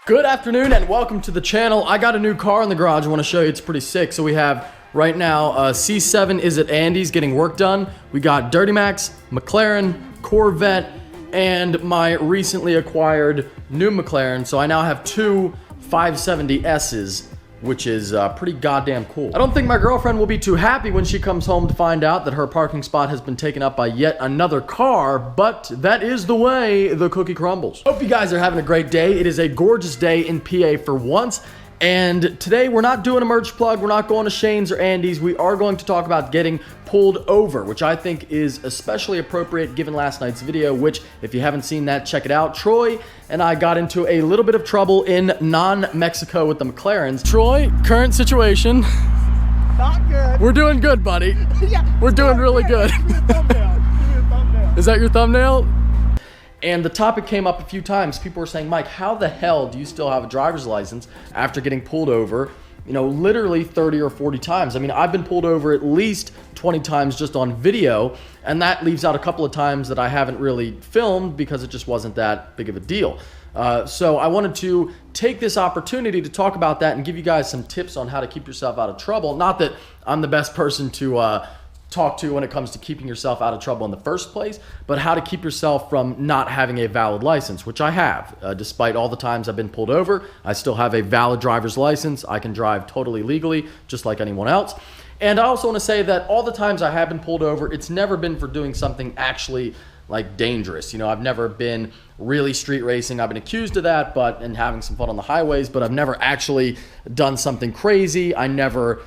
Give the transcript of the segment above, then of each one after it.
Good afternoon and welcome to the channel. I got a new car in the garage. I want to show you. It's pretty sick. So we have right now C8 Z06 Andy's getting work done. We got Duramax, McLaren, Corvette, and my recently acquired new McLaren. So I now have two 570S's, which is pretty goddamn cool. I don't think my girlfriend will be too happy when she comes home to find out that her parking spot has been taken up by yet another car, but that is the way the cookie crumbles. Hope you guys are having a great day. It is a gorgeous day in PA for once. And today we're not doing a merch plug. We're not going to Shane's or Andy's. We are going to talk about getting pulled over, which I think is especially appropriate given last night's video, which if you haven't seen that, check it out. Troy and I got into a little bit of trouble in non-Mexico with the McLarens. Troy, current situation. Not good. We're doing good, buddy. Yeah, we're doing really good. Give me a thumbnail. Give me a thumbnail. Is that your thumbnail? And the topic came up a few times. People were saying, Mike, how the hell do you still have a driver's license after getting pulled over, you know, literally 30 or 40 times? I mean, I've been pulled over at least 20 times just on video, and that leaves out a couple of times that I haven't really filmed because it just wasn't that big of a deal. So I wanted to take this opportunity to talk about that and give you guys some tips on how to keep yourself out of trouble. Not that I'm the best person to talk to when it comes to keeping yourself out of trouble in the first place, but how to keep yourself from not having a valid license, which I have. Despite all the times I've been pulled over, I still have a valid driver's license. I can drive totally legally, just like anyone else. And I also want to say that all the times I have been pulled over, it's never been for doing something actually like dangerous. You know, I've never been really street racing. I've been accused of that, and having some fun on the highways, but I've never actually done something crazy. I never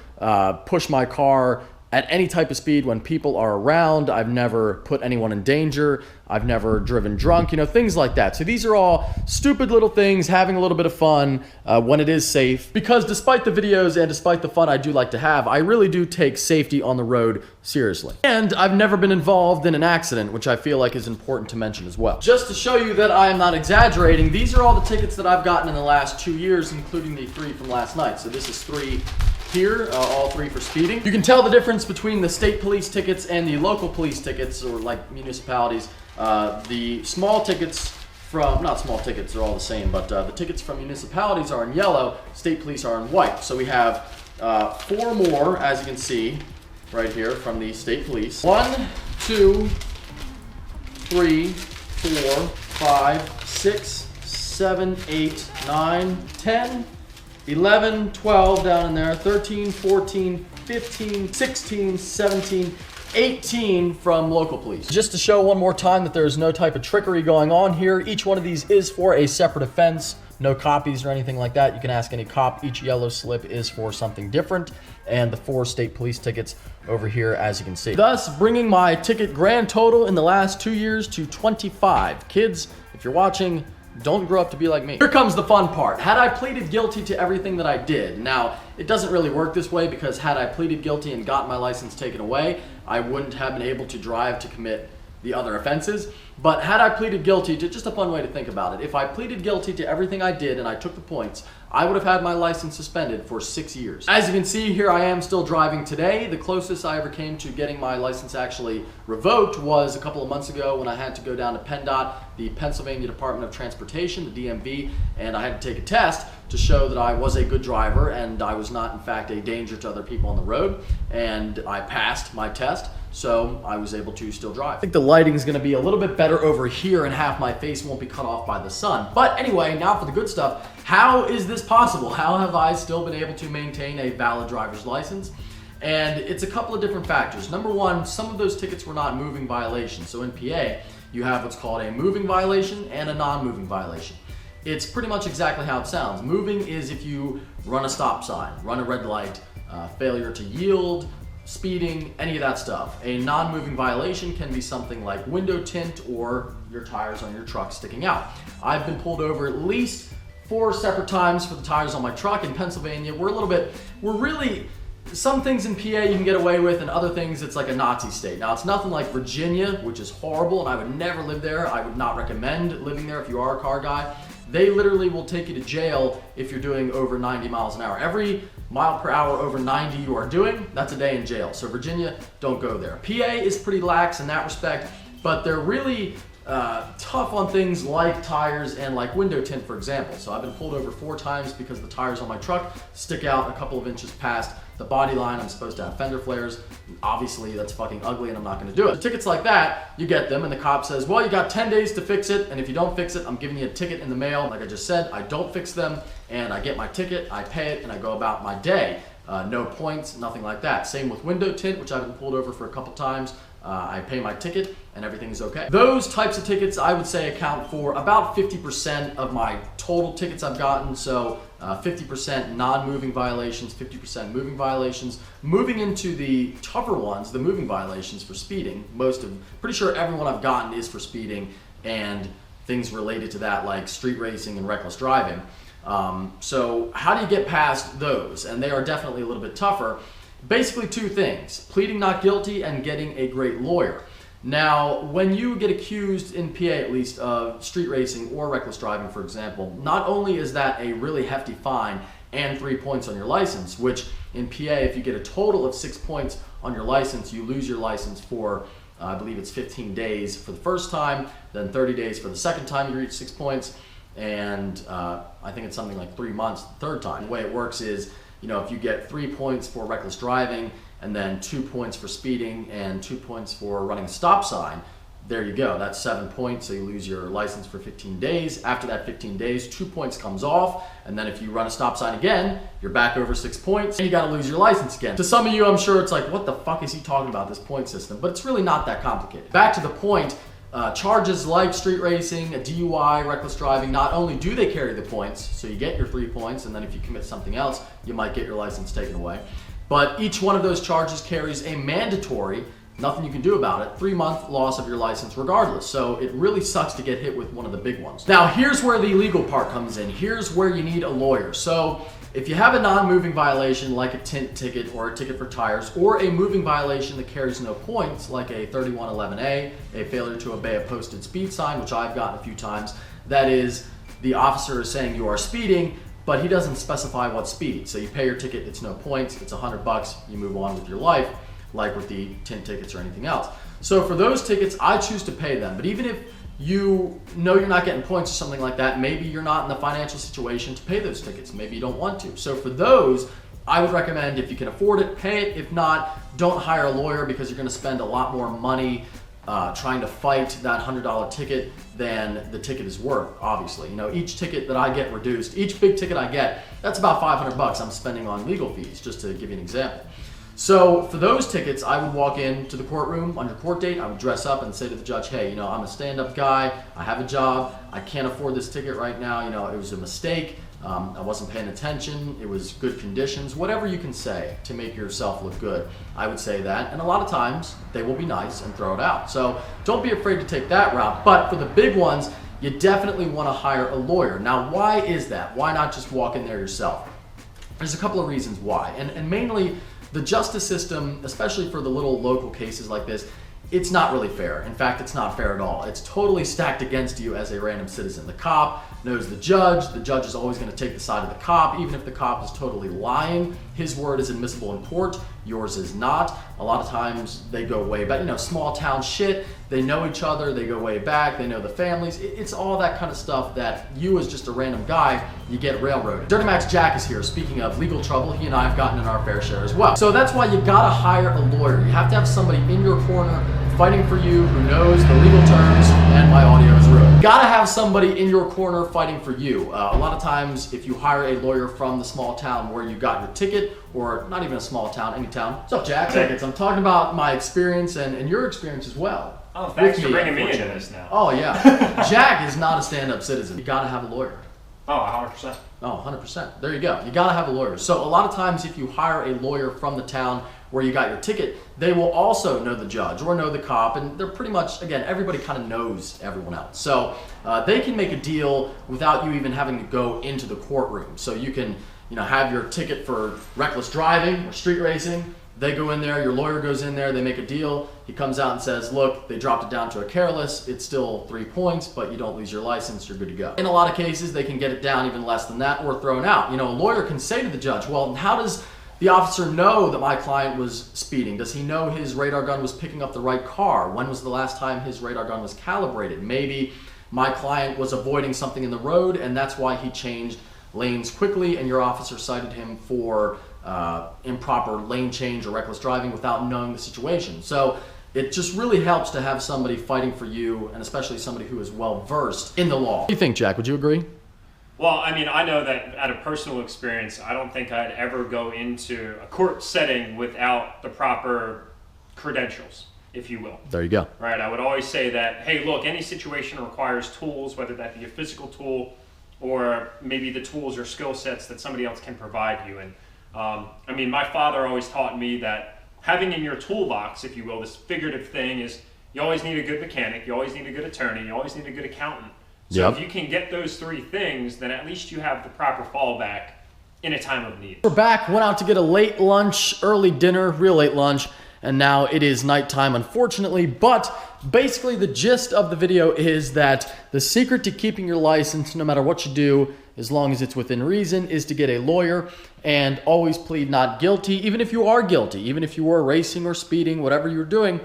pushed my car at any type of speed when people are around. I've never put anyone in danger. I've never driven drunk, you know, things like that. So these are all stupid little things, having a little bit of fun when it is safe. Because despite the videos and despite the fun I do like to have, I really do take safety on the road seriously. And I've never been involved in an accident, which I feel like is important to mention as well. Just to show you that I am not exaggerating, these are all the tickets that I've gotten in the last 2 years, including the 3 from last night. So this is 3 here, all 3 for speeding. You can tell the difference between the state police tickets and the local police tickets, or like municipalities. The small tickets from, not small tickets, they're all the same, but the tickets from municipalities are in yellow, state police are in white. So we have 4 more, as you can see, right here from the state police. 1, 2, 3, 4, 5, 6, 7, 8, 9, 10, 11, 12 down in there, 13, 14, 15, 16, 17, 18 from local police. Just to show one more time that there's no type of trickery going on here, each one of these is for a separate offense. No copies or anything like that. You can ask any cop. Each yellow slip is for something different. And the 4 state police tickets over here, as you can see. Thus, bringing my ticket grand total in the last 2 years to 25. Kids, if you're watching, don't grow up to be like me. Here comes the fun part. Had I pleaded guilty to everything that I did, now, it doesn't really work this way because had I pleaded guilty and gotten my license taken away, I wouldn't have been able to drive to commit the other offenses. But had I pleaded guilty to, just a fun way to think about it, if I pleaded guilty to everything I did and I took the points, I would have had my license suspended for 6 years. As you can see, here I am still driving today. The closest I ever came to getting my license actually revoked was a couple of months ago when I had to go down to PennDOT, the Pennsylvania Department of Transportation, the DMV, and I had to take a test to show that I was a good driver and I was not in fact a danger to other people on the road, and I passed my test. So I was able to still drive. I think the lighting is gonna be a little bit better over here and half my face won't be cut off by the sun. But anyway, now for the good stuff. How is this possible? How have I still been able to maintain a valid driver's license? And it's a couple of different factors. Number one, some of those tickets were not moving violations. So in PA, you have what's called a moving violation and a non-moving violation. It's pretty much exactly how it sounds. Moving is if you run a stop sign, run a red light, failure to yield, speeding, any of that stuff. A non-moving violation can be something like window tint or your tires on your truck sticking out. I've been pulled over at least 4 separate times for the tires on my truck. In Pennsylvania, some things in PA you can get away with, and other things it's like a Nazi state. Now, it's nothing like Virginia, which is horrible, and I would never live there. I would not recommend living there if you are a car guy. They literally will take you to jail if you're doing over 90 miles an hour. Every mile per hour over 90 you are doing, that's a day in jail. So Virginia, don't go there. PA is pretty lax in that respect, but they're really tough on things like tires and like window tint, for example. So I've been pulled over 4 times because the tires on my truck stick out a couple of inches past the body line. I'm supposed to have fender flares. Obviously, that's fucking ugly and I'm not gonna do it. So tickets like that, you get them and the cop says, well, you got 10 days to fix it, and if you don't fix it, I'm giving you a ticket in the mail. Like I just said, I don't fix them, and I get my ticket, I pay it, and I go about my day. No points, nothing like that. Same with window tint, which I've been pulled over for a couple times. I pay my ticket and everything's okay. Those types of tickets, I would say, account for about 50% of my total tickets I've gotten. So 50% non-moving violations, 50% moving violations. Moving into the tougher ones, the moving violations for speeding, pretty sure everyone I've gotten is for speeding and things related to that, like street racing and reckless driving. So how do you get past those? And they are definitely a little bit tougher. Basically 2 things: pleading not guilty and getting a great lawyer. Now, when you get accused, in PA at least, of street racing or reckless driving, for example, not only is that a really hefty fine and 3 points on your license, which in PA, if you get a total of 6 points on your license, you lose your license for, I believe it's 15 days for the first time, then 30 days for the second time you reach 6 points, and I think it's something like 3 months the third time. The way it works is, you know, if you get 3 points for reckless driving and then 2 points for speeding and 2 points for running a stop sign, there you go. That's 7 points, so you lose your license for 15 days. After that 15 days, 2 points comes off, and then if you run a stop sign again, you're back over 6 points, and you gotta lose your license again. To some of you, I'm sure it's like, what the fuck is he talking about, this point system? But it's really not that complicated. Back to the point, charges like street racing, a DUI, reckless driving, not only do they carry the points, so you get your 3 points, and then if you commit something else, you might get your license taken away. But each one of those charges carries a mandatory, nothing you can do about it, 3-month loss of your license regardless. So it really sucks to get hit with one of the big ones. Now, here's where the legal part comes in. Here's where you need a lawyer. So if you have a non-moving violation like a tint ticket or a ticket for tires, or a moving violation that carries no points like a 3111A, a failure to obey a posted speed sign, which I've gotten a few times, that is, the officer is saying you are speeding, but he doesn't specify what speed. So you pay your ticket, it's no points, it's $100, you move on with your life, like with the tint tickets or anything else. So for those tickets, I choose to pay them. But even if you know you're not getting points or something like that, maybe you're not in the financial situation to pay those tickets. Maybe you don't want to. So for those, I would recommend, if you can afford it, pay it. If not, don't hire a lawyer, because you're gonna spend a lot more money trying to fight that $100 ticket than the ticket is worth, obviously. You know, each ticket that I get reduced, each big ticket I get, that's about $500 I'm spending on legal fees, just to give you an example. So for those tickets, I would walk into the courtroom on your court date, I would dress up and say to the judge, hey, you know, I'm a stand-up guy, I have a job, I can't afford this ticket right now, you know, it was a mistake, I wasn't paying attention, it was good conditions, whatever you can say to make yourself look good, I would say that. And a lot of times, they will be nice and throw it out. So don't be afraid to take that route. But for the big ones, you definitely want to hire a lawyer. Now, why is that? Why not just walk in there yourself? There's a couple of reasons why. And mainly, the justice system, especially for the little local cases like this, it's not really fair. In fact, it's not fair at all. It's totally stacked against you as a random citizen. The cop knows the judge is always going to take the side of the cop, even if the cop is totally lying. His word is admissible in court, yours is not. A lot of times they go way back, you know, small town shit, they know each other, they go way back, they know the families. It's all that kind of stuff that you, as just a random guy, you get railroaded. Duramax Jack is here. Speaking of legal trouble, he and I have gotten in our fair share as well. So that's why you gotta hire a lawyer. You have to have somebody in your corner fighting for you, who knows the legal terms, and my audio is ruined. You gotta have somebody in your corner fighting for you. A lot of times, if you hire a lawyer from the small town where you got your ticket, or not even a small town, any town. What's up, Jack? Tickets. I'm talking about my experience and your experience as well. Oh, thanks for bringing me into this now. Oh, yeah. Jack is not a stand-up citizen. You gotta have a lawyer. Oh, 100%. Oh, 100%. There you go. You gotta have a lawyer. So a lot of times, if you hire a lawyer from the town where you got your ticket, they will also know the judge or know the cop, and they're pretty much, again, everybody kind of knows everyone else. So they can make a deal without you even having to go into the courtroom. So you can, you know, have your ticket for reckless driving or street racing. They go in there, your lawyer goes in there, they make a deal. He comes out and says, look, they dropped it down to a careless. It's still 3 points, but you don't lose your license, you're good to go. In a lot of cases, they can get it down even less than that or thrown out. You know, a lawyer can say to the judge, well, how does the officer know that my client was speeding? Does he know his radar gun was picking up the right car? When was the last time his radar gun was calibrated? Maybe my client was avoiding something in the road and that's why he changed lanes quickly and your officer cited him for improper lane change or reckless driving without knowing the situation. So it just really helps to have somebody fighting for you, and especially somebody who is well versed in the law. What do you think, Jack? Would you agree? Well, I mean, I know that out of personal experience, I don't think I'd ever go into a court setting without the proper credentials, if you will. There you go. Right, I would always say that, hey, look, any situation requires tools, whether that be a physical tool or maybe the tools or skill sets that somebody else can provide you. And I mean, my father always taught me that having in your toolbox, if you will, this figurative thing is you always need a good mechanic, you always need a good attorney, you always need a good accountant. So if you can get those three things, then at least you have the proper fallback in a time of need. We're back, went out to get a late lunch, early dinner, real late lunch, and now it is nighttime, unfortunately. But basically the gist of the video is that the secret to keeping your license, no matter what you do, as long as it's within reason, is to get a lawyer and always plead not guilty. Even if you are guilty, even if you were racing or speeding, whatever you're doing,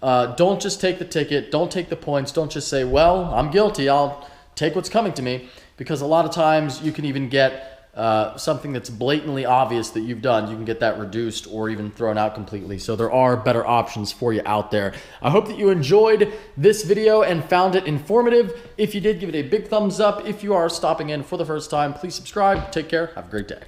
don't just take the ticket, don't take the points, don't just say, well, I'm guilty, I'll take what's coming to me. Because a lot of times you can even get something that's blatantly obvious that you've done, you can get that reduced or even thrown out completely. So there are better options for you out there. I hope that you enjoyed this video and found it informative. If you did, give it a big thumbs up. If you are stopping in for the first time, please subscribe. Take care. Have a great day.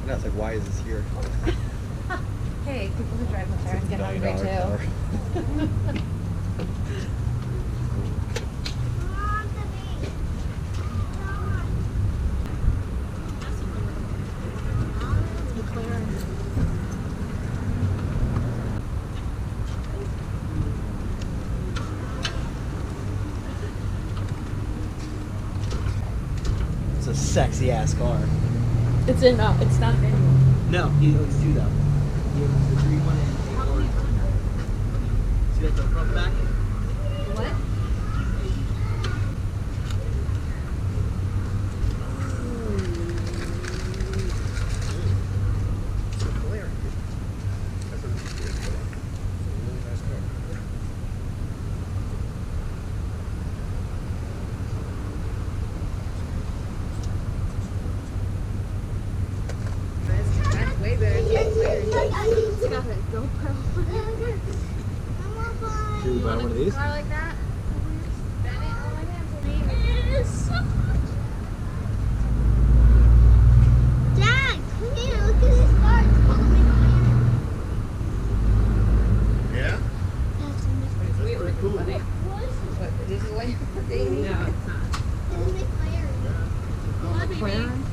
And I was like, why is this here? Hey, people who drive with cars get hungry too. It's a sexy ass car. It's in. It's not manual. No, he always do that. He has the 3-1 and 8 See that the front back? What? Way better than it's got a GoPro. Should we buy one of these? Car like that? Spin it. Oh my God. Yes. Dad, come here. Look at this car. Yeah? It's weird. pretty cool. Funny. What, this is what you're thinking? No, it's not. This is McLaren. McLaren?